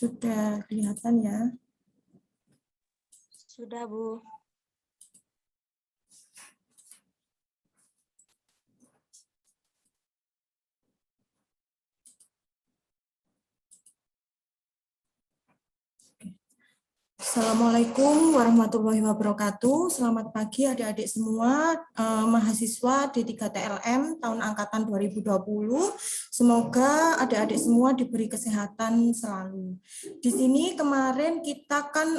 Sudah kelihatan ya? Sudah, Bu. Assalamualaikum warahmatullahi wabarakatuh. Selamat pagi adik-adik semua, mahasiswa D3TLM tahun angkatan 2020. Semoga adik-adik semua diberi kesehatan selalu. Di sini kemarin kita kan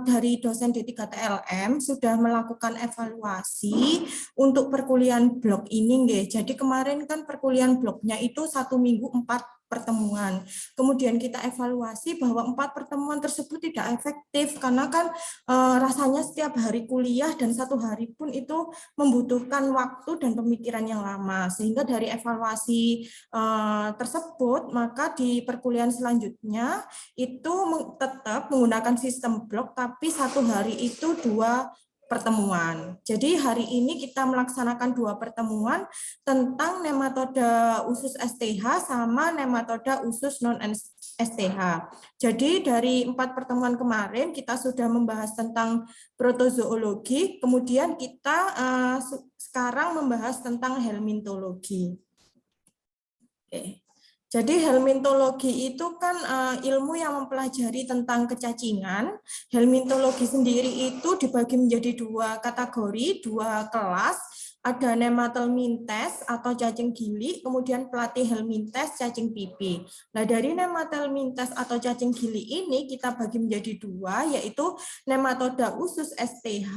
dari dosen D3TLM sudah melakukan evaluasi untuk perkuliahan blok ini, nggih. Jadi kemarin kan perkuliahan bloknya itu 1 minggu 4 pertemuan. Kemudian kita evaluasi bahwa 4 pertemuan tersebut tidak efektif karena kan rasanya setiap hari kuliah dan 1 hari pun itu membutuhkan waktu dan pemikiran yang lama. Sehingga dari evaluasi tersebut maka di perkuliahan selanjutnya itu tetap menggunakan sistem blok tapi 1 hari itu 2 pertemuan. Jadi hari ini kita melaksanakan 2 pertemuan tentang nematoda usus STH sama nematoda usus non STH. Jadi dari 4 pertemuan kemarin kita sudah membahas tentang protozoologi, kemudian kita sekarang membahas tentang helmintologi. Oke. Jadi helmintologi itu kan ilmu yang mempelajari tentang kecacingan. Helmintologi sendiri itu dibagi menjadi 2 kategori, 2 kelas. Ada nematelmintes atau cacing gili, kemudian platyhelminthes cacing pipi. Nah, dari nematelmintes atau cacing gili ini kita bagi menjadi 2, yaitu nematoda usus STH,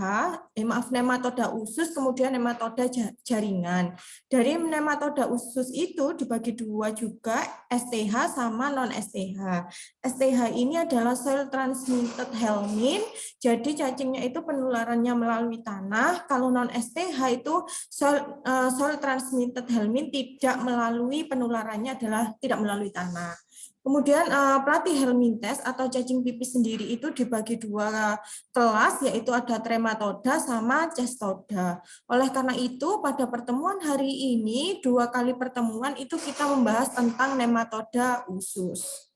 nematoda usus, kemudian nematoda jaringan. Dari nematoda usus itu dibagi 2 juga, STH sama non-STH. STH ini adalah soil transmitted helminth, jadi cacingnya itu penularannya melalui tanah. Kalau non-STH itu soil transmitted helminth tidak melalui penularannya adalah tidak melalui tanah. Kemudian platyhelminthes atau cacing pipis sendiri itu dibagi 2 kelas, yaitu ada trematoda sama cestoda. Oleh karena itu pada pertemuan hari ini 2 kali pertemuan itu kita membahas tentang nematoda usus.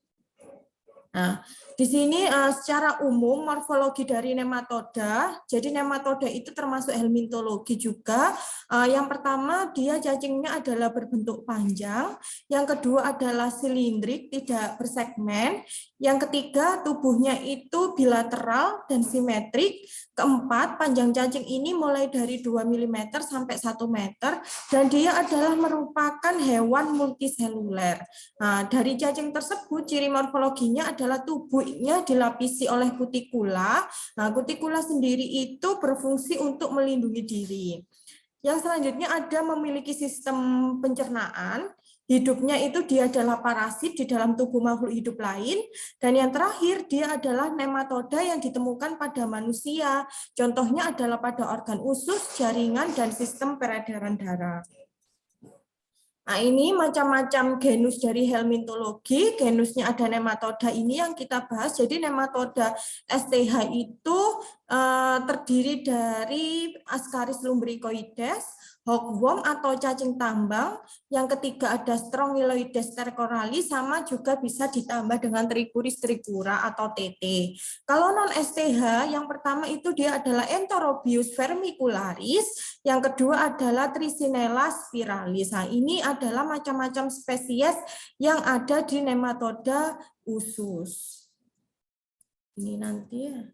Nah, di sini secara umum morfologi dari nematoda, jadi nematoda itu termasuk helmintologi juga. Yang pertama dia cacingnya adalah berbentuk panjang, yang kedua adalah silindrik, tidak bersegmen, yang ketiga tubuhnya itu bilateral dan simetrik, keempat panjang cacing ini mulai dari 2 mm sampai 1 meter, dan dia adalah merupakan hewan multiseluler. Nah, dari cacing tersebut ciri morfologinya adalah tubuhnya dilapisi oleh kutikula. Nah, kutikula sendiri itu berfungsi untuk melindungi diri. Yang selanjutnya ada memiliki sistem pencernaan. Hidupnya itu dia adalah parasit di dalam tubuh makhluk hidup lain. Dan yang terakhir dia adalah nematoda yang ditemukan pada manusia. Contohnya adalah pada organ usus, jaringan, dan sistem peredaran darah. Nah, ini macam-macam genus dari helmintologi. Genusnya ada nematoda ini yang kita bahas. Jadi nematoda STH itu terdiri dari Ascaris lumbricoides, hookworm atau cacing tambang. Yang ketiga ada Strongyloides stercoralis, sama juga bisa ditambah dengan Trichuris trichura atau TT. Kalau non STH, yang pertama itu dia adalah Enterobius vermicularis, yang kedua adalah Tricinella spiralis. Nah, ini adalah macam-macam spesies yang ada di nematoda usus. Ini nanti ya.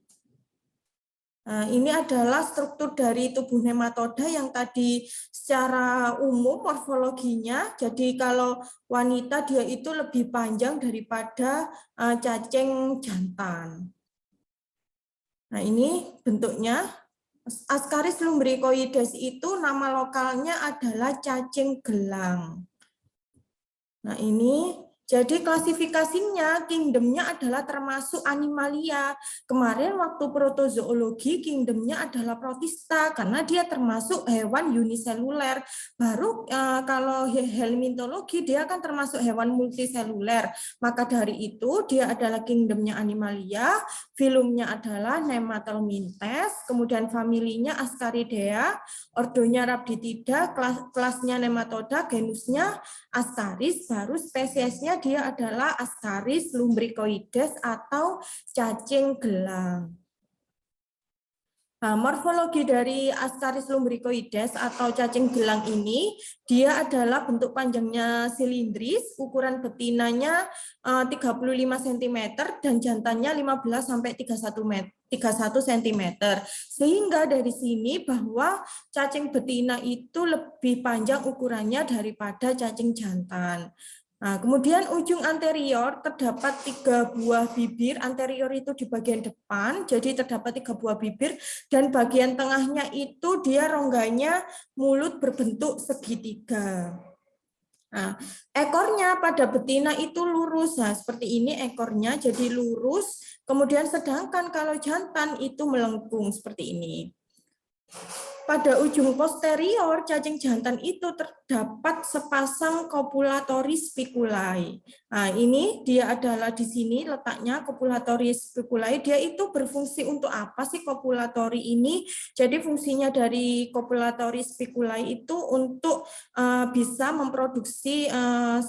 Nah, ini adalah struktur dari tubuh nematoda yang tadi secara umum morfologinya. Jadi kalau wanita dia itu lebih panjang daripada cacing jantan. Nah, ini bentuknya. Ascaris lumbricoides itu nama lokalnya adalah cacing gelang. Nah, ini jadi klasifikasinya, kingdomnya adalah termasuk animalia. Kemarin waktu protozoologi, kingdomnya adalah protista, karena dia termasuk hewan uniseluler. Baru kalau helmintologi, dia akan termasuk hewan multiseluler. Maka dari itu, dia adalah kingdomnya animalia, filumnya adalah nematelmintes, kemudian familinya Ascaridea, ordonya Rhabditida, kelasnya nematoda, genusnya Ascaris, baru spesiesnya dia adalah Ascaris lumbricoides atau cacing gelang. Nah, morfologi dari Ascaris lumbricoides atau cacing gelang ini, dia adalah bentuk panjangnya silindris, ukuran betinanya 35 cm dan jantannya 15 sampai 31 cm. Sehingga dari sini bahwa cacing betina itu lebih panjang ukurannya daripada cacing jantan. Nah, kemudian ujung anterior terdapat 3 buah bibir, anterior itu di bagian depan, jadi terdapat 3 buah bibir, dan bagian tengahnya itu dia rongganya mulut berbentuk segitiga. Nah, ekornya pada betina itu lurus, nah seperti ini ekornya jadi lurus, kemudian sedangkan kalau jantan itu melengkung seperti ini. Pada ujung posterior cacing jantan itu terdapat sepasang copulatory spiculae. Nah, ini dia adalah di sini letaknya copulatory spiculae. Dia itu berfungsi untuk apa sih copulatory ini? Jadi fungsinya dari copulatory spiculae itu untuk bisa memproduksi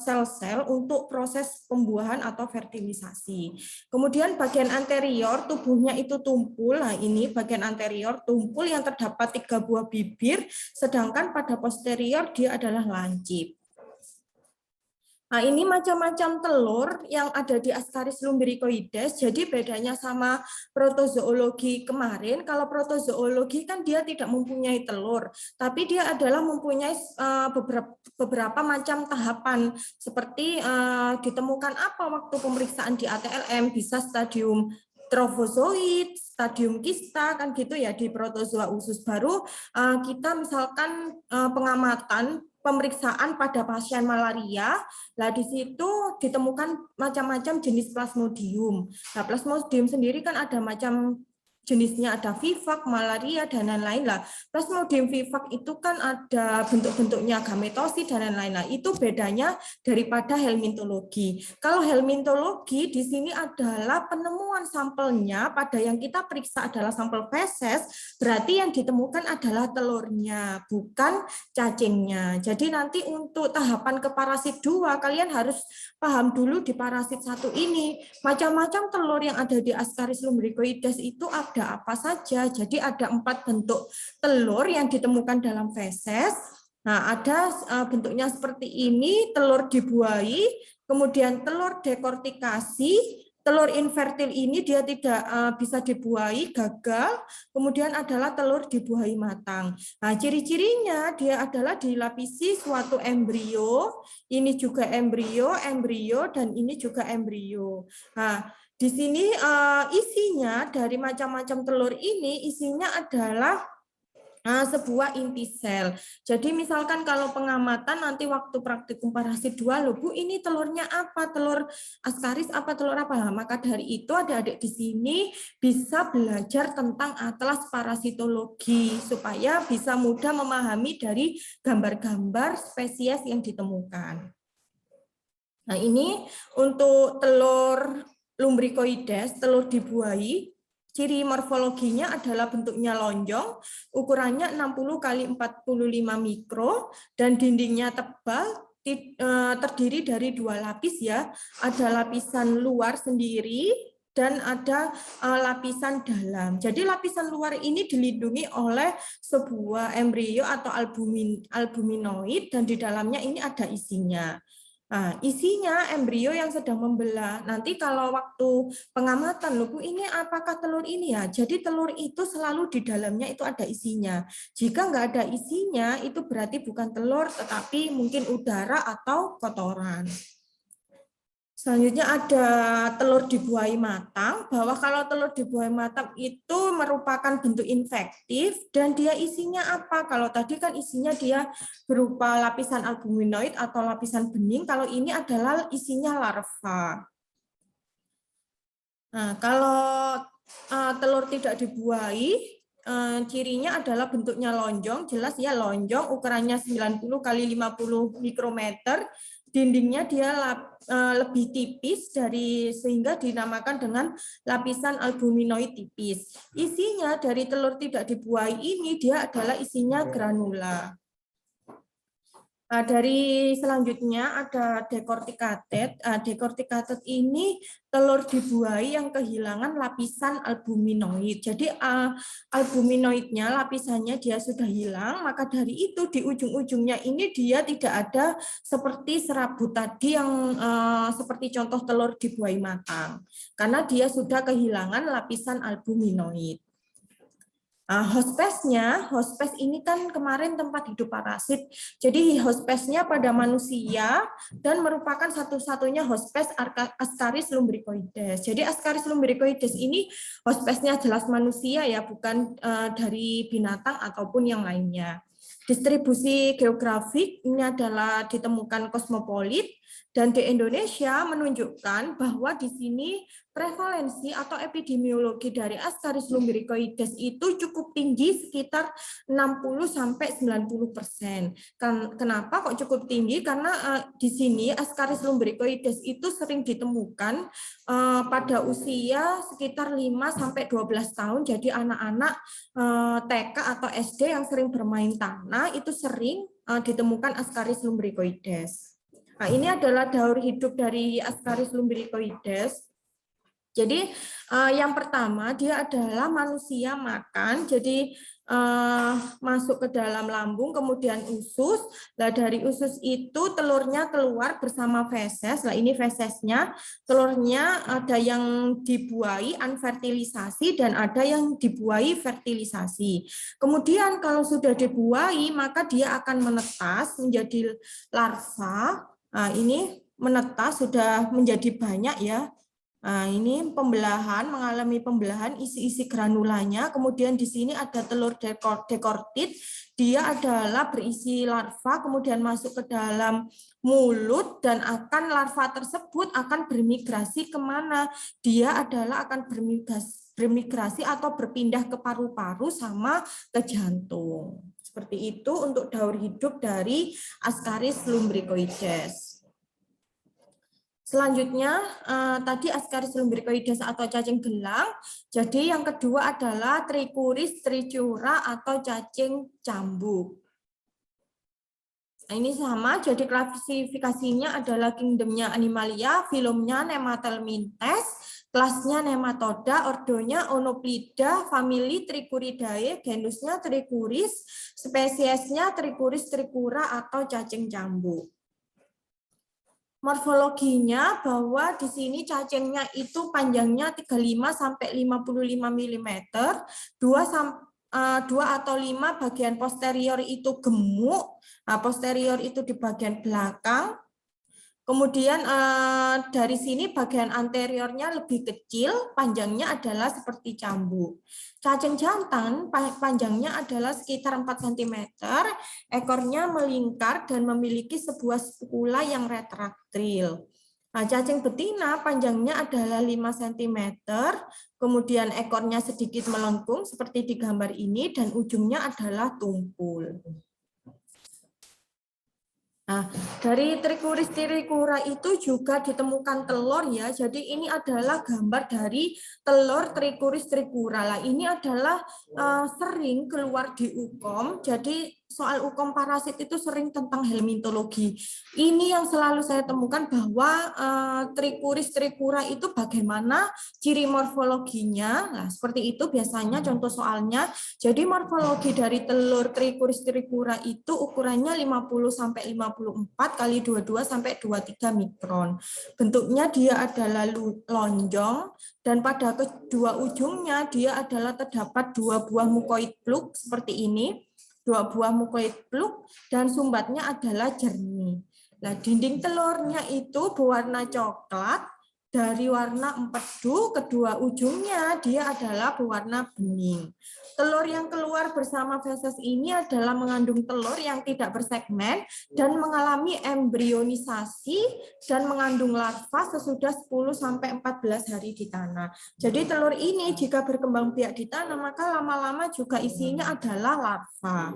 sel-sel untuk proses pembuahan atau fertilisasi. Kemudian bagian anterior tubuhnya itu tumpul. Nah, ini bagian anterior tumpul yang terdapat 3 buah bibir, sedangkan pada posterior dia adalah lancip. Nah, ini macam-macam telur yang ada di Ascaris lumbricoides. Jadi bedanya sama protozoologi kemarin, kalau protozoologi kan dia tidak mempunyai telur, tapi dia adalah mempunyai beberapa macam tahapan, seperti ditemukan apa waktu pemeriksaan di ATLM, bisa stadium trofozoid, stadium kista, kan gitu ya di protozoa usus. Baru kita misalkan pengamatan pemeriksaan pada pasien malaria, lah di situ ditemukan macam-macam jenis plasmodium. Nah, plasmodium sendiri kan ada macam jenisnya, ada vivax, malaria, dan lain-lain lah. Plasmodium vivax itu kan ada bentuk-bentuknya gametosit dan lain-lain. Nah, itu bedanya daripada helmintologi. Kalau helmintologi di sini adalah penemuan sampelnya pada yang kita periksa adalah sampel feses, berarti yang ditemukan adalah telurnya, bukan cacingnya. Jadi nanti untuk tahapan ke parasit 2, kalian harus paham dulu di parasit 1 ini. Macam-macam telur yang ada di Ascaris lumbricoides itu ada apa saja. Jadi ada 4 bentuk telur yang ditemukan dalam feses. Nah, ada bentuknya seperti ini, telur dibuahi, kemudian telur dekortikasi, telur infertil ini dia tidak bisa dibuahi, gagal, kemudian adalah telur dibuahi matang. Nah, ciri-cirinya dia adalah dilapisi suatu embrio, ini juga embrio, dan ini juga embrio. Nah, di sini isinya dari macam-macam telur ini, isinya adalah sebuah inti sel. Jadi misalkan kalau pengamatan nanti waktu praktikum parasit 2, loh Bu, ini telurnya apa? Telur Ascaris apa telur apa? Nah, maka dari itu adik-adik di sini bisa belajar tentang atlas parasitologi supaya bisa mudah memahami dari gambar-gambar spesies yang ditemukan. Nah, ini untuk telur lumbricoides, telur dibuahi. Ciri morfologinya adalah bentuknya lonjong, ukurannya 60 kali 45 mikro, dan dindingnya tebal, terdiri dari 2 lapis ya. Ada lapisan luar sendiri, dan ada lapisan dalam. Jadi lapisan luar ini dilindungi oleh sebuah embrio atau albuminoid, dan di dalamnya ini ada isinya. Nah, isinya embrio yang sedang membelah. Nanti kalau waktu pengamatan, loh Bu, ini apakah telur ini ya? Jadi telur itu selalu di dalamnya itu ada isinya. Jika nggak ada isinya, itu berarti bukan telur, tetapi mungkin udara atau kotoran. Selanjutnya ada telur dibuahi matang, bahwa kalau telur dibuahi matang itu merupakan bentuk infektif dan dia isinya apa? Kalau tadi kan isinya dia berupa lapisan albuminoid atau lapisan bening, kalau ini adalah isinya larva. Nah, kalau telur tidak dibuahi, cirinya adalah bentuknya lonjong, jelas ya lonjong, ukurannya 90 kali 50 mikrometer, dindingnya dia lebih tipis sehingga dinamakan dengan lapisan albuminoid tipis. Isinya dari telur tidak dibuahi ini dia adalah isinya granula. Dari selanjutnya ada decorticated. Decorticated ini telur dibuahi yang kehilangan lapisan albuminoid. Jadi albuminoidnya, lapisannya dia sudah hilang, maka dari itu di ujung-ujungnya ini dia tidak ada seperti serabut tadi yang seperti contoh telur dibuahi matang. Karena dia sudah kehilangan lapisan albuminoid. Hospes ini kan kemarin tempat hidup parasit. Jadi hospesnya pada manusia dan merupakan satu-satunya hospes Ascaris lumbricoides. Jadi Ascaris lumbricoides ini hospesnya jelas manusia ya, bukan dari binatang ataupun yang lainnya. Distribusi geografik ini adalah ditemukan kosmopolit dan di Indonesia menunjukkan bahwa di sini prevalensi atau epidemiologi dari Ascaris lumbricoides itu cukup tinggi, sekitar 60-90%. Kenapa kok cukup tinggi? Karena di sini Ascaris lumbricoides itu sering ditemukan pada usia sekitar 5-12 tahun. Jadi anak-anak TK atau SD yang sering bermain tanah itu sering ditemukan Ascaris lumbricoides. Nah, ini adalah daur hidup dari Ascaris lumbricoides. Jadi yang pertama dia adalah manusia makan, jadi masuk ke dalam lambung, kemudian usus. Nah, dari usus itu telurnya keluar bersama feses. Nah, ini fesesnya, telurnya ada yang dibuahi unfertilisasi dan ada yang dibuahi fertilisasi. Kemudian kalau sudah dibuahi, maka dia akan menetas menjadi larva. Nah, ini menetas sudah menjadi banyak ya. Nah, ini pembelahan, mengalami pembelahan isi-isi granulanya. Kemudian di sini ada telur dekortit. Dia adalah berisi larva, kemudian masuk ke dalam mulut dan larva tersebut akan bermigrasi kemana? Dia adalah akan bermigrasi atau berpindah ke paru-paru sama ke jantung. Seperti itu untuk daur hidup dari Ascaris lumbricoides. Selanjutnya, tadi Ascaris lumbricoides atau cacing gelang. Jadi yang kedua adalah Trichuris trichiura atau cacing cambuk. Nah, ini sama, jadi klasifikasinya adalah kingdomnya Animalia, filumnya Nemathelmintes, kelasnya Nematoda, ordonya Onoplida, famili Trichuridae, genusnya Trichuris, spesiesnya Trichuris trichiura atau cacing cambuk. Morfologinya bahwa di sini cacingnya itu panjangnya 35-55 mm, 2 atau 5 bagian posterior itu gemuk, nah, posterior itu di bagian belakang. Kemudian dari sini bagian anteriornya lebih kecil, panjangnya adalah seperti cambuk. Cacing jantan panjangnya adalah sekitar 4 cm, ekornya melingkar dan memiliki sebuah spikula yang retraktil. Nah, cacing betina panjangnya adalah 5 cm, kemudian ekornya sedikit melengkung seperti di gambar ini dan ujungnya adalah tumpul. Nah, dari Trichuris trichiura itu juga ditemukan telur ya. Jadi ini adalah gambar dari telur Trichuris trichiura. Lah, ini adalah sering keluar di UKOM. Jadi soal UKOM parasit itu sering tentang helmintologi. Ini yang selalu saya temukan bahwa Trichuris trichiura itu bagaimana ciri morfologinya. Nah, seperti itu biasanya contoh soalnya. Jadi morfologi dari telur Trichuris trichiura itu ukurannya 50-54 kali 22 sampai 23 mikron. Bentuknya dia adalah lonjong dan pada kedua ujungnya dia adalah terdapat 2 buah mukoid plug seperti ini. 2 buah mukoid plug dan sumbatnya adalah jernih. Nah, dinding telurnya itu berwarna coklat. Dari warna empedu, kedua ujungnya dia adalah berwarna bening. Telur yang keluar bersama feses ini adalah mengandung telur yang tidak bersegmen dan mengalami embrionisasi dan mengandung larva sesudah 10-14 hari di tanah. Jadi telur ini jika berkembang biak di tanah, maka lama-lama juga isinya adalah larva.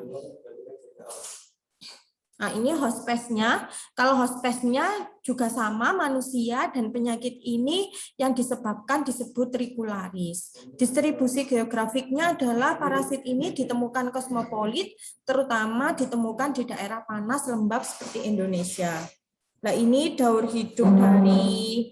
Nah, ini hospesnya. Kalau hospesnya juga sama manusia dan penyakit ini yang disebut tricularis. Distribusi geografiknya adalah parasit ini ditemukan kosmopolit, terutama ditemukan di daerah panas lembab seperti Indonesia. Nah, ini daur hidup dari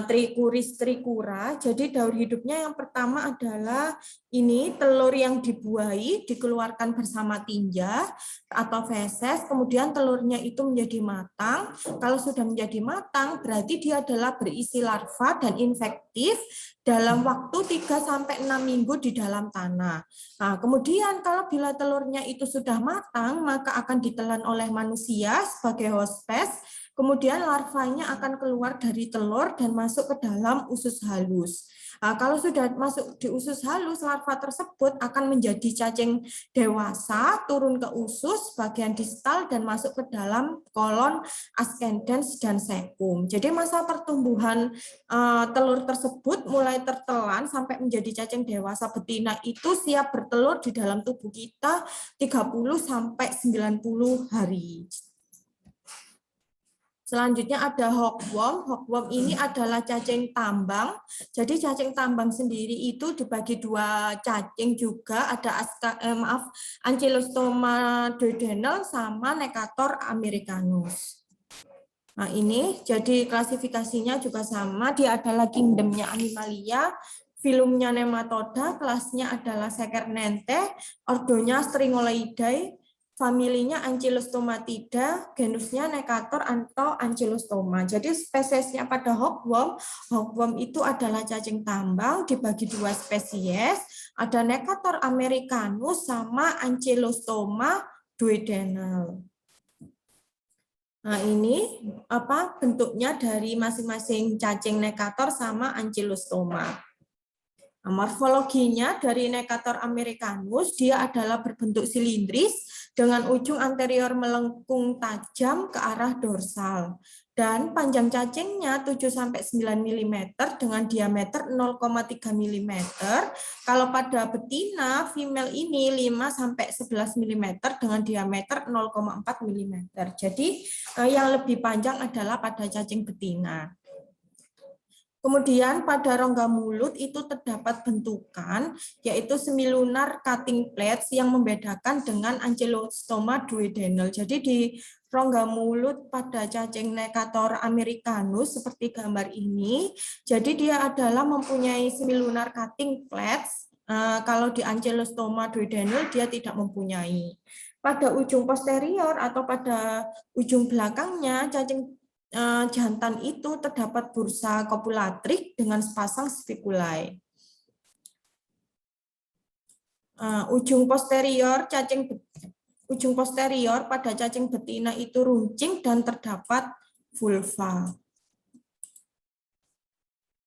Trichuris tricura. Jadi daur hidupnya yang pertama adalah ini telur yang dibuahi dikeluarkan bersama tinja atau feses, kemudian telurnya itu menjadi matang. Kalau sudah menjadi matang berarti dia adalah berisi larva dan infektif dalam waktu 3-6 minggu di dalam tanah. Nah, kemudian kalau bila telurnya itu sudah matang, maka akan ditelan oleh manusia sebagai hospes. Kemudian larvanya akan keluar dari telur dan masuk ke dalam usus halus. Nah, kalau sudah masuk di usus halus, larva tersebut akan menjadi cacing dewasa, turun ke usus bagian distal dan masuk ke dalam kolon ascendens dan cecum. Jadi masa pertumbuhan telur tersebut mulai tertelan sampai menjadi cacing dewasa betina itu siap bertelur di dalam tubuh kita 30-90 hari. Selanjutnya ada hookworm. Hookworm ini adalah cacing tambang. Jadi cacing tambang sendiri itu dibagi dua cacing juga. Ada Ancylostoma duodenal sama Necator americanus. Nah, ini jadi klasifikasinya juga sama. Dia adalah kingdomnya Animalia. Filumnya Nematoda, kelasnya adalah Sekernente, ordonya Stringolidae, familinya Ankylostomatida, genusnya Necator atau Ancylostoma. Jadi spesiesnya pada hookworm, hookworm itu adalah cacing tambang dibagi dua spesies, ada Necator americanus sama Ancylostoma duodenal. Nah, ini bentuknya dari masing-masing cacing Necator sama Ancylostoma. Nah, morfologinya dari Necator americanus, dia adalah berbentuk silindris dengan ujung anterior melengkung tajam ke arah dorsal. Dan panjang cacingnya 7-9 mm dengan diameter 0,3 mm. Kalau pada betina, female ini 5-11 mm dengan diameter 0,4 mm. Jadi yang lebih panjang adalah pada cacing betina. Kemudian pada rongga mulut itu terdapat bentukan, yaitu semilunar cutting plates yang membedakan dengan Ancylostoma duodenal. Jadi di rongga mulut pada cacing Necator americanus seperti gambar ini, jadi dia adalah mempunyai semilunar cutting plates. Kalau di Ancylostoma duodenal dia tidak mempunyai. Pada ujung posterior atau pada ujung belakangnya cacing jantan itu terdapat bursa kopulatrik dengan sepasang spiculae. Ujung posterior pada cacing betina itu runcing dan terdapat vulva.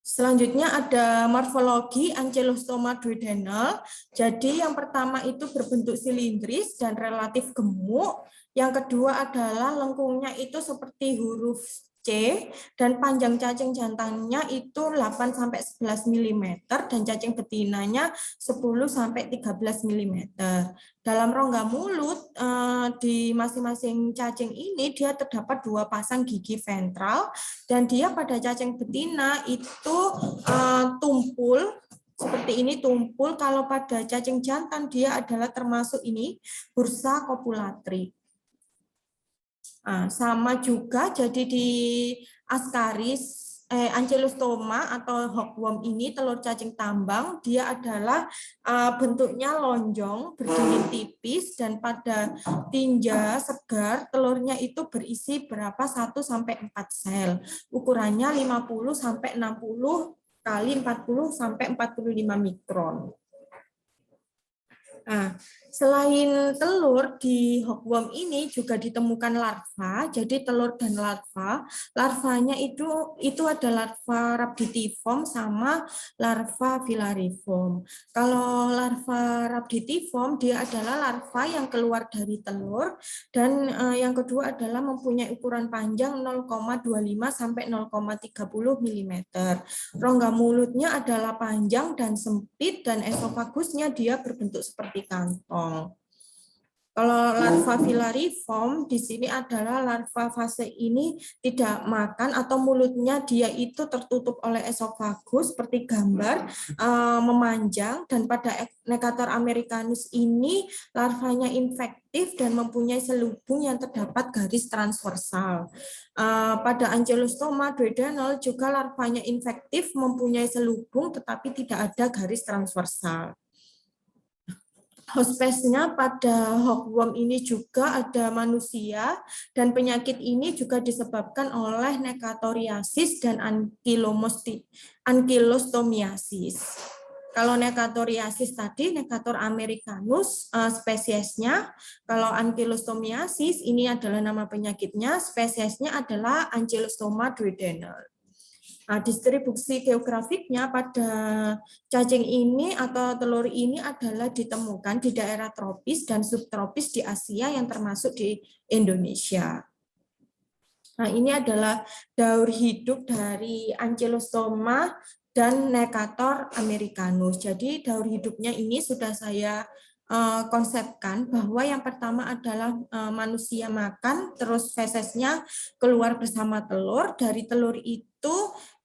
Selanjutnya ada morfologi Ancylostoma duodenal. Jadi yang pertama itu berbentuk silindris dan relatif gemuk. Yang kedua adalah lengkungnya itu seperti huruf C dan panjang cacing jantannya itu 8-11 mm dan cacing betinanya 10-13 mm. Dalam rongga mulut di masing-masing cacing ini dia terdapat dua pasang gigi ventral dan dia pada cacing betina itu tumpul seperti ini tumpul. Kalau pada cacing jantan dia adalah termasuk ini bursa kopulatrik. Sama juga jadi di Ascaris Ancylostoma atau hookworm ini telur cacing tambang dia adalah bentuknya lonjong berdiri tipis dan pada tinja segar telurnya itu berisi berapa 1-4 sel ukurannya 50-60 kali 40-45 mikron. Nah, selain telur di hookworm ini juga ditemukan larva. Jadi telur dan larva, larvanya itu ada larva rhabditiform sama larva filariform. Kalau larva rhabditiform dia adalah larva yang keluar dari telur dan yang kedua adalah mempunyai ukuran panjang 0,25 sampai 0,30 mm. Rongga mulutnya adalah panjang dan sempit dan esofagusnya dia berbentuk seperti kantong. Kalau larva filariform di sini adalah larva fase ini tidak makan atau mulutnya dia itu tertutup oleh esofagus seperti gambar memanjang, dan pada Necator americanus ini larvanya infektif dan mempunyai selubung yang terdapat garis transversal. Pada Ankylostoma duodenal juga larvanya infektif, mempunyai selubung tetapi tidak ada garis transversal. Hospesnya pada hookworm ini juga ada manusia, dan penyakit ini juga disebabkan oleh Necatoriasis dan Ankylostomiasis. Kalau Necatoriasis tadi, Necator americanus spesiesnya. Kalau Ankylostomiasis ini adalah nama penyakitnya, spesiesnya adalah Ankylostoma duodenal. Nah, distribusi geografiknya pada cacing ini atau telur ini adalah ditemukan di daerah tropis dan subtropis di Asia yang termasuk di Indonesia. Nah, ini adalah daur hidup dari Ankylostoma dan Necator americanus. Jadi daur hidupnya ini sudah saya konsepkan bahwa yang pertama adalah manusia makan, terus fesesnya keluar bersama telur. Dari telur itu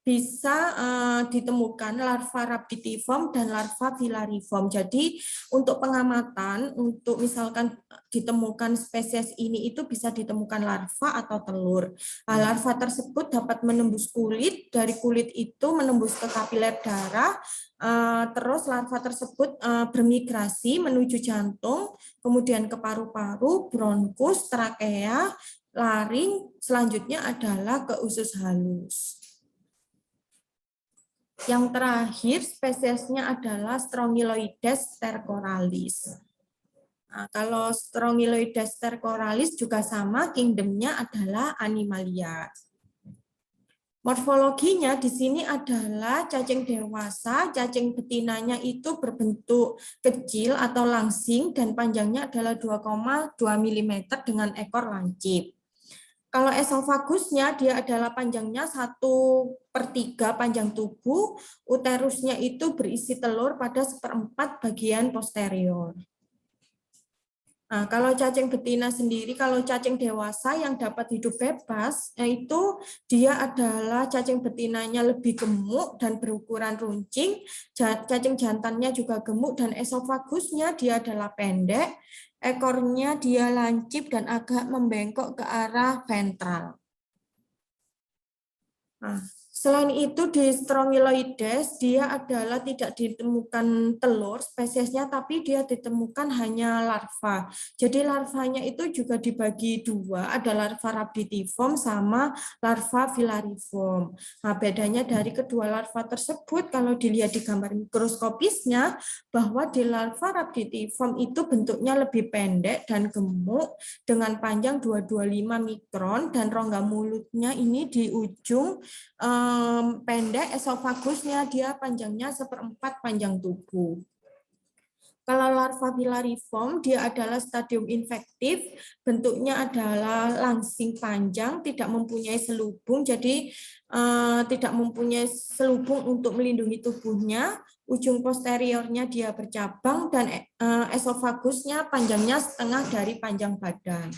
bisa ditemukan larva rhabditiform dan larva filariform. Jadi untuk pengamatan, untuk misalkan ditemukan spesies ini itu bisa ditemukan larva atau telur. Larva tersebut dapat menembus kulit, dari kulit itu menembus ke kapiler darah, terus larva tersebut bermigrasi menuju jantung, kemudian ke paru-paru, bronkus, trakea, laring, selanjutnya adalah ke usus halus. Yang terakhir spesiesnya adalah Strongyloides stercoralis. Nah, kalau Strongyloides stercoralis juga sama, kingdomnya adalah Animalia. Morfologinya di sini adalah cacing dewasa, cacing betinanya itu berbentuk kecil atau langsing dan panjangnya adalah 2,2 mm dengan ekor lancip. Kalau esofagusnya dia adalah panjangnya 1/3 panjang tubuh, uterusnya itu berisi telur pada 1/4 bagian posterior. Nah, kalau cacing betina sendiri, kalau cacing dewasa yang dapat hidup bebas, yaitu dia adalah cacing betinanya lebih gemuk dan berukuran runcing, cacing jantannya juga gemuk dan esofagusnya dia adalah pendek, ekornya dia lancip dan agak membengkok ke arah ventral. Nah, selain itu di Strongyloides dia adalah tidak ditemukan telur spesiesnya, tapi dia ditemukan hanya larva. Jadi larvanya itu juga dibagi dua, ada larva rhabditiform sama larva filariform. Nah, bedanya dari kedua larva tersebut kalau dilihat di gambar mikroskopisnya, bahwa di larva rhabditiform itu bentuknya lebih pendek dan gemuk dengan panjang 225 mikron dan rongga mulutnya ini di ujung pendek, esofagusnya dia panjangnya 1/4 panjang tubuh. Kalau larva filariform dia adalah stadium infektif, bentuknya adalah langsing panjang, tidak mempunyai selubung, jadi tidak mempunyai selubung untuk melindungi tubuhnya. Ujung posteriornya dia bercabang dan esofagusnya panjangnya setengah dari panjang badan.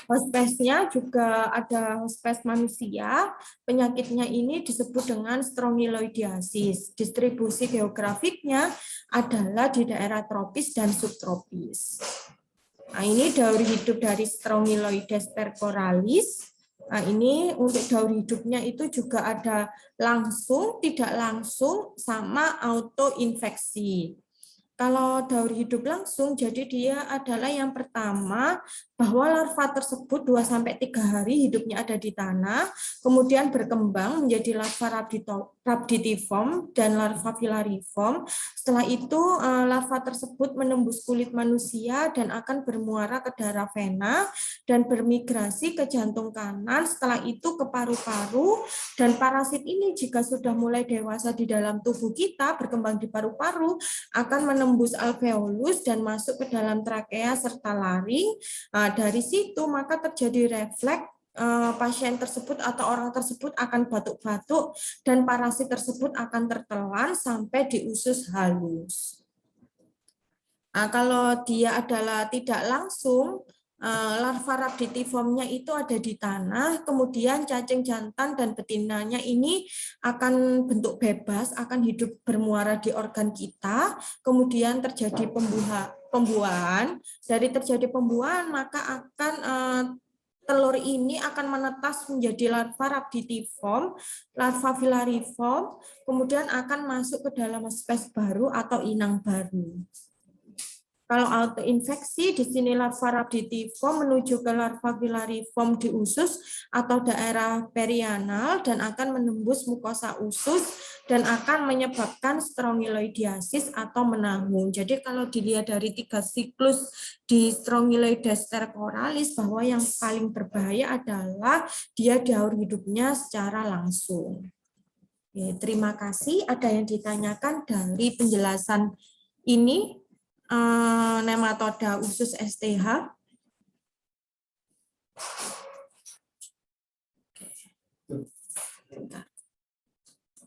Hospesnya juga ada hospes manusia, penyakitnya ini disebut dengan Strongyloidiasis. Distribusi geografiknya adalah di daerah tropis dan subtropis. Nah, ini daur hidup dari Strongyloides stercoralis. Nah, ini untuk daur hidupnya itu juga ada langsung, tidak langsung, sama autoinfeksi. Kalau daur hidup langsung, jadi dia adalah yang pertama bahwa larva tersebut 2-3 hari hidupnya ada di tanah, kemudian berkembang menjadi larva rhabditiform dan larva filariform. Setelah itu larva tersebut menembus kulit manusia dan akan bermuara ke darah vena dan bermigrasi ke jantung kanan, setelah itu ke paru-paru, dan parasit ini jika sudah mulai dewasa di dalam tubuh kita, berkembang di paru-paru, akan menembus alveolus dan masuk ke dalam trakea serta laring. Dari situ maka terjadi refleks, pasien tersebut atau orang tersebut akan batuk-batuk dan parasit tersebut akan tertelan sampai di usus halus. Nah, kalau dia adalah tidak langsung, larva rhabditiformnya itu ada di tanah, kemudian cacing jantan dan betinanya ini akan bentuk bebas, akan hidup bermuara di organ kita, kemudian terjadi pembuahan. Dari terjadi pembuahan, maka akan telur ini akan menetas menjadi larva rhabditiform, larva filariform, kemudian akan masuk ke dalam spesies baru atau inang baru. Kalau autoinfeksi, di sini larva rhabditiform menuju ke larva filariform di usus atau daerah perianal dan akan menembus mukosa usus dan akan menyebabkan strongyloidiasis atau menahun. Jadi kalau dilihat dari 3 siklus di Strongyloides stercoralis, bahwa yang paling berbahaya adalah dia daur hidupnya secara langsung. Oke, terima kasih. Ada yang ditanyakan dari penjelasan ini? Nematoda usus STH.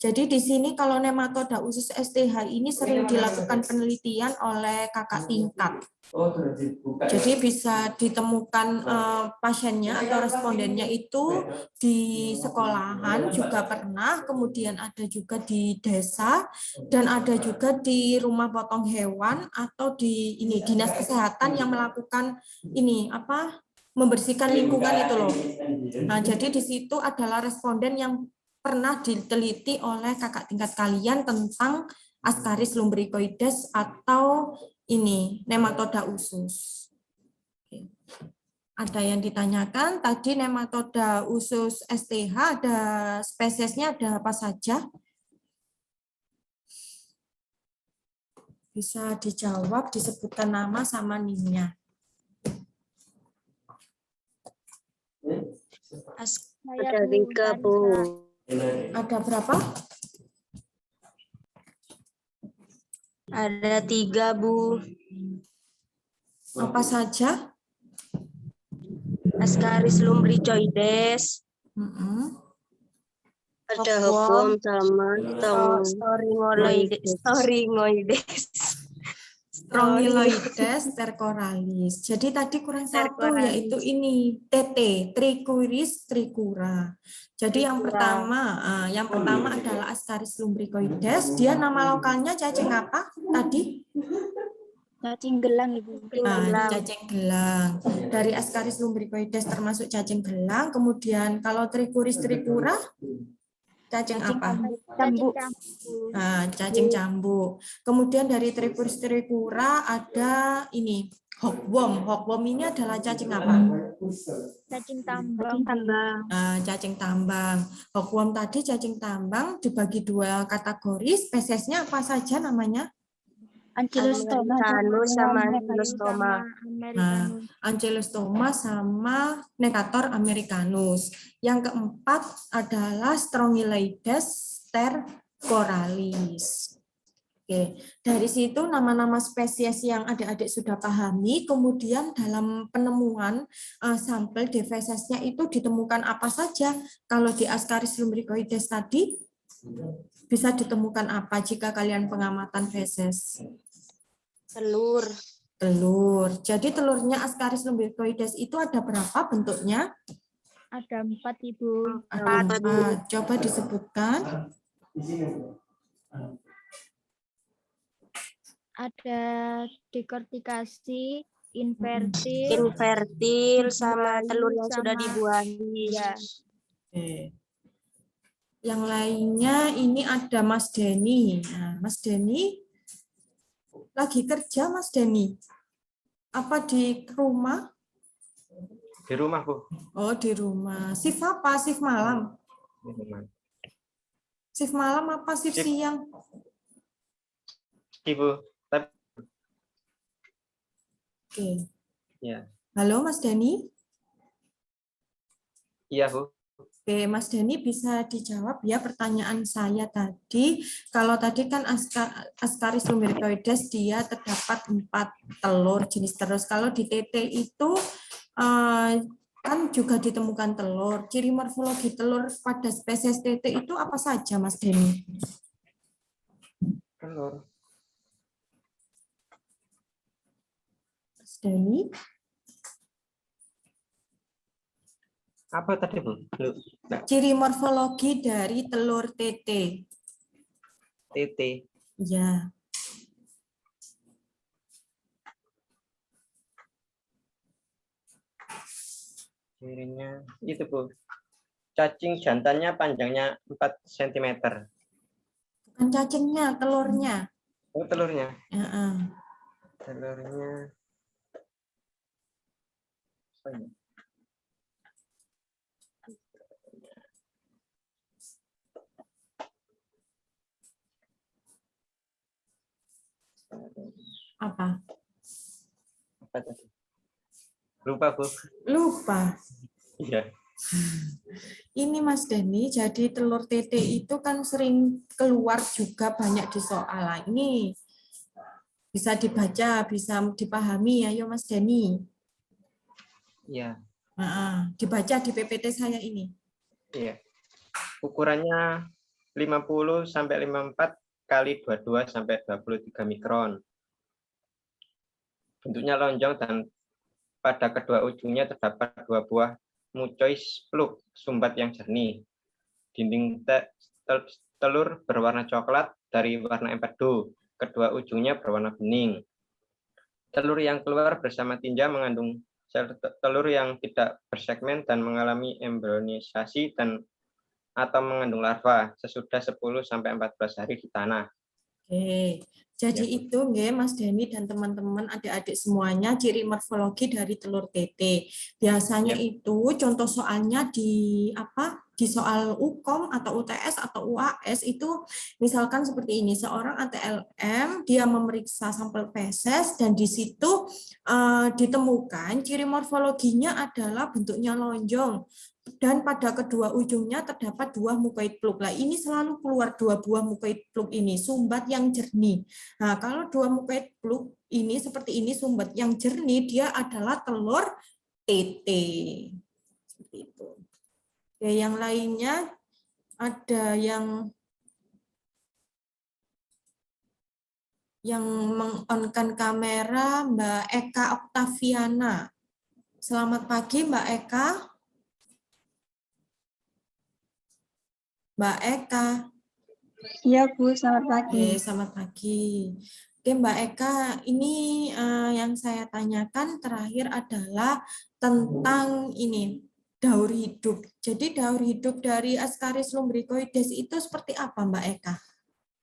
Jadi di sini kalau nematoda usus STH ini sering dilakukan penelitian oleh kakak tingkat. Jadi bisa ditemukan pasiennya atau respondennya itu di sekolahan juga pernah, kemudian ada juga di desa, dan ada juga di rumah potong hewan atau di ini dinas kesehatan yang melakukan ini membersihkan lingkungan itu loh. Nah, jadi di situ adalah responden yang pernah diteliti oleh kakak tingkat kalian tentang Ascaris lumbricoides atau ini nematoda usus. Oke. Ada yang ditanyakan tadi nematoda usus STH, ada spesiesnya ada apa saja? Bisa dijawab, disebutkan nama sama NIM-nya. Ada 3, Bu. Ada berapa? Ada 3, Bu. Apa saja? Ascaris lumbricoides. Ada hookworm sama Strongyloides stercoralis. Jadi tadi kurang satu, yaitu ini TT, Trichuris tricura. Jadi yang pertama adalah Ascaris lumbricoides. Dia nama lokalnya cacing apa tadi? Cacing gelang, Ibu. Cacing gelang. Dari Ascaris lumbricoides termasuk cacing gelang. Kemudian kalau Trichuris tricura, cacing apa? Cambuk. Cacing cambuk. Kemudian dari Trichuris tricura ada ini hookworm. Hookworm ini adalah cacing apa? Cacing tambang. Cacing tambang. Hookworm tadi cacing tambang dibagi 2 kategori. Spesiesnya apa saja namanya? Ancylostoma sama Ancylostoma. Ancylostoma sama Necator americanus. Yang keempat adalah Strongyloides stercoralis. Oke, dari situ nama-nama spesies yang adik-adik sudah pahami, kemudian dalam penemuan sampel defesesnya itu ditemukan apa saja. Kalau di Ascaris lumbricoides tadi, bisa ditemukan apa jika kalian pengamatan feses? Telur. Jadi telurnya Ascaris lumbricoides itu ada berapa bentuknya? Ada 4, Ibu. Ada 4. Coba disebutkan. Ada dekortikasi, invertil, sama telur yang sudah dibuahi. Ya. Yang lainnya ini ada Mas Denny. Nah, Mas Denny lagi kerja, Mas Denny? Apa di rumah? Di rumah, Bu. Oh, di rumah. Shift apa? Shift malam? Shift malam apa shift siang? Ibu. Oke. Ya. Halo, Mas Denny? Iya, Bu. Oke, Mas Denny bisa dijawab ya pertanyaan saya tadi. Kalau tadi kan Ascaris lumbricoides dia terdapat 4 telur jenis terus. Kalau di TT itu kan juga ditemukan telur. Ciri morfologi telur pada spesies TT itu apa saja, Mas Denny? Telur. Dani. Apa tadi, Bu? Nah, Ciri morfologi dari telur tete. TT. Ya. Cirinya itu, Bu. Cacing jantannya panjangnya 4 cm. Bukan cacingnya, telurnya. Oh, telurnya. Heeh. Telurnya. Oh, iya. Apa? Apa tadi? Lupa, Bu. Lupa. Iya. Ini Mas Dani, jadi telur tete itu kan sering keluar juga banyak di soal. Nah, ini bisa dibaca, bisa dipahami, ayo Mas Dani. Iya. Dibaca di PPT saya ini. Iya. Ukurannya 50 sampai 54 kali 22 sampai 23 mikron. Bentuknya lonjong dan pada kedua ujungnya terdapat 2 buah mucois plug sumbat yang jernih. Dinding telur berwarna coklat dari warna empedu. Kedua ujungnya berwarna bening. Telur yang keluar bersama tinja mengandung sel telur yang tidak bersegmen dan mengalami embrionisasi dan atau mengandung larva sesudah 10 sampai 14 hari di tanah. Oke, jadi Ya, Bu. itu nggih Mas Dani dan teman-teman adik-adik semuanya ciri morfologi dari telur tete. Biasanya Ya. itu contoh soalnya di apa? Di soal UKOM atau UTS atau UAS itu misalkan seperti ini, seorang ATLM dia memeriksa sampel feses dan di situ ditemukan ciri morfologinya adalah bentuknya lonjong dan pada kedua ujungnya terdapat 2 mukoid plug. Nah, ini selalu keluar 2 buah mukoid plug ini, sumbat yang jernih. Nah, kalau 2 mukoid plug ini seperti ini sumbat yang jernih, dia adalah telur tete. Seperti itu. Oke, yang lainnya ada yang meng-on-kan kamera Mbak Eka Oktaviana. Selamat pagi Mbak Eka. Mbak Eka. Iya Bu, selamat pagi. Selamat pagi. Oke Mbak Eka, ini yang saya tanyakan terakhir adalah tentang ini daur hidup. Jadi daur hidup dari Ascaris lumbricoides itu seperti apa Mbak Eka?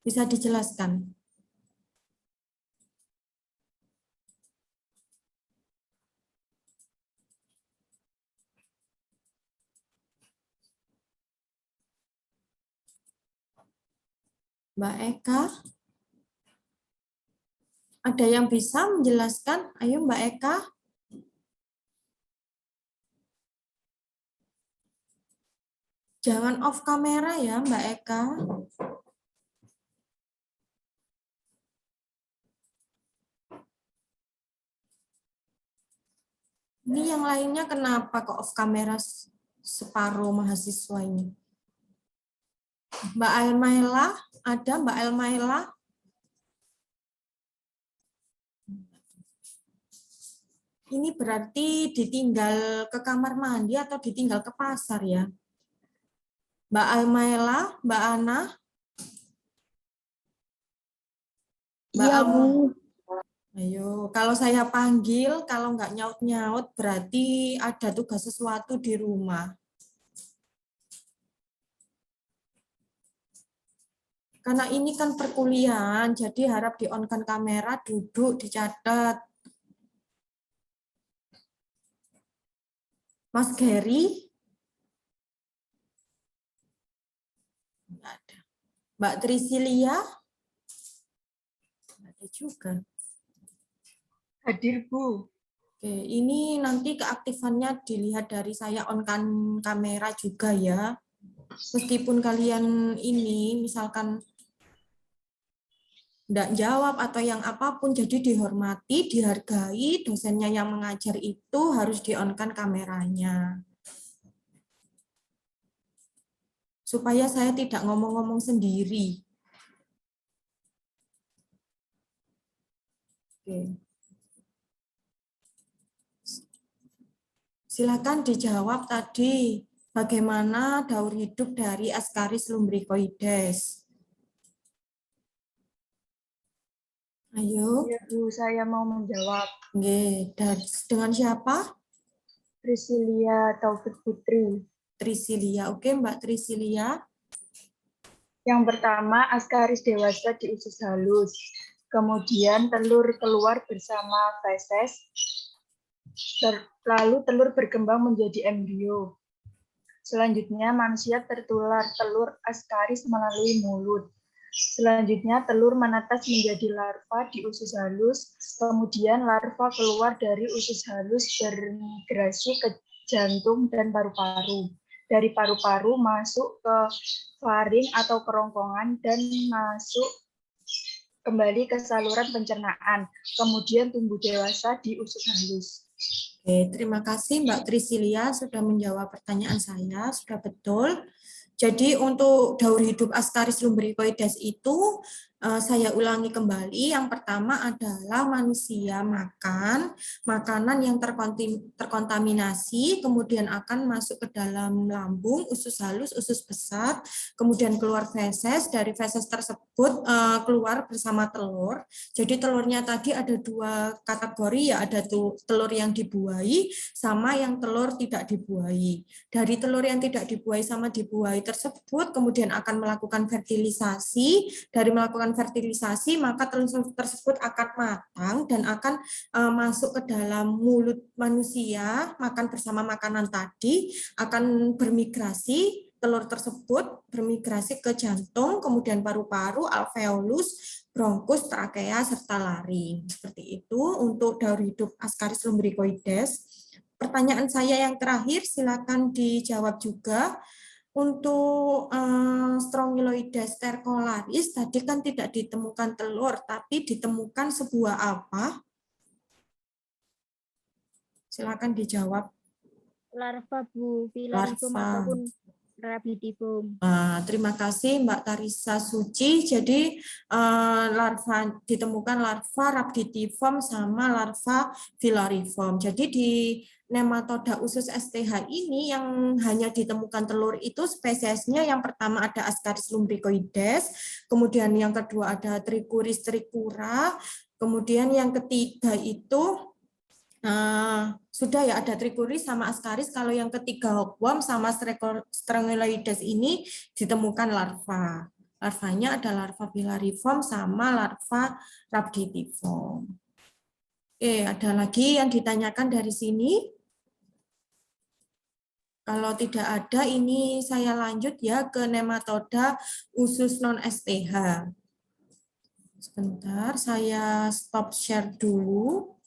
Bisa dijelaskan? Mbak Eka? Ada yang bisa menjelaskan? Ayo Mbak Eka. Jangan off kamera ya Mbak Eka. Ini yang lainnya kenapa kok off kamera separuh mahasiswa ini? Mbak Almaila, ada Mbak Almaila? Ini berarti ditinggal ke kamar mandi atau ditinggal ke pasar ya? Mbak Almaila, Mbak Ana? Mbak Iya Bu. Ayo, kalau saya panggil, kalau nggak nyaut-nyaut, berarti ada tugas sesuatu di rumah. Karena ini kan perkuliahan, jadi harap di-on-kan kamera, duduk, dicatat. Mas Gary? Nggak ada. Mbak Trisilia? Nggak ada juga. Hadir, Bu. Oke, ini nanti keaktifannya dilihat dari saya on-kan kamera juga ya. Meskipun kalian ini misalkan enggak jawab atau yang apapun, jadi dihormati, dihargai, dosennya yang mengajar itu harus di-on-kan kameranya. Supaya saya tidak ngomong-ngomong sendiri. Oke. Silakan dijawab tadi. Bagaimana daur hidup dari Ascaris lumbricoides? Ayo. Ya Bu, saya mau menjawab. Oke, dengan siapa? Priscilia Taufik Putri. Trisilia. Oke, Mbak Trisilia. Yang pertama, Ascaris dewasa di usus halus. Kemudian telur keluar bersama feses. Lalu telur berkembang menjadi embrio. Selanjutnya, manusia tertular telur Ascaris melalui mulut. Selanjutnya, telur menetas menjadi larva di usus halus. Kemudian, larva keluar dari usus halus bermigrasi ke jantung dan paru-paru. Dari paru-paru masuk ke faring atau kerongkongan dan masuk kembali ke saluran pencernaan. Kemudian tumbuh dewasa di usus halus. Oke, terima kasih Mbak Trisilia sudah menjawab pertanyaan saya, sudah betul. Jadi untuk daur hidup Ascaris lumbricoides itu saya ulangi kembali. Yang pertama adalah manusia makan makanan yang terkontaminasi, kemudian akan masuk ke dalam lambung, usus halus, usus besar, kemudian keluar feses. Dari feses tersebut keluar bersama telur. Jadi telurnya tadi ada dua kategori ya, ada telur yang dibuahi sama yang telur tidak dibuahi. Dari telur yang tidak dibuahi sama dibuahi tersebut kemudian akan melakukan fertilisasi. Dari melakukan fertilisasi maka telur tersebut akan matang dan akan masuk ke dalam mulut manusia, makan bersama makanan tadi, akan bermigrasi. Telur tersebut bermigrasi ke jantung, kemudian paru-paru, alveolus, bronkus, trakea, serta laring. Seperti itu untuk daur hidup Ascaris lumbricoides. Pertanyaan saya yang terakhir, silakan dijawab juga. Untuk Strongyloides stercolaris, tadi kan tidak ditemukan telur, tapi ditemukan sebuah apa? Silakan dijawab. Larva Bu, Filarium ataupun Rabidiform. Terima kasih Mbak Tarisa Suci. Jadi larva ditemukan larva Rabidiform sama larva Filariform. Jadi di nematoda usus STH ini yang hanya ditemukan telur itu spesiesnya yang pertama ada Ascaris lumbricoides, kemudian yang kedua ada Trichuris tricura, kemudian yang ketiga itu sudah ya ada Trichuris sama Ascaris. Kalau yang ketiga hookworm sama Strongyloides ini ditemukan larva. Larvanya ada larva Filariform sama larva Rabidiform. Oke, ada lagi yang ditanyakan dari sini? Kalau tidak ada, ini saya lanjut ya ke nematoda usus non-STH. Sebentar, saya stop share dulu.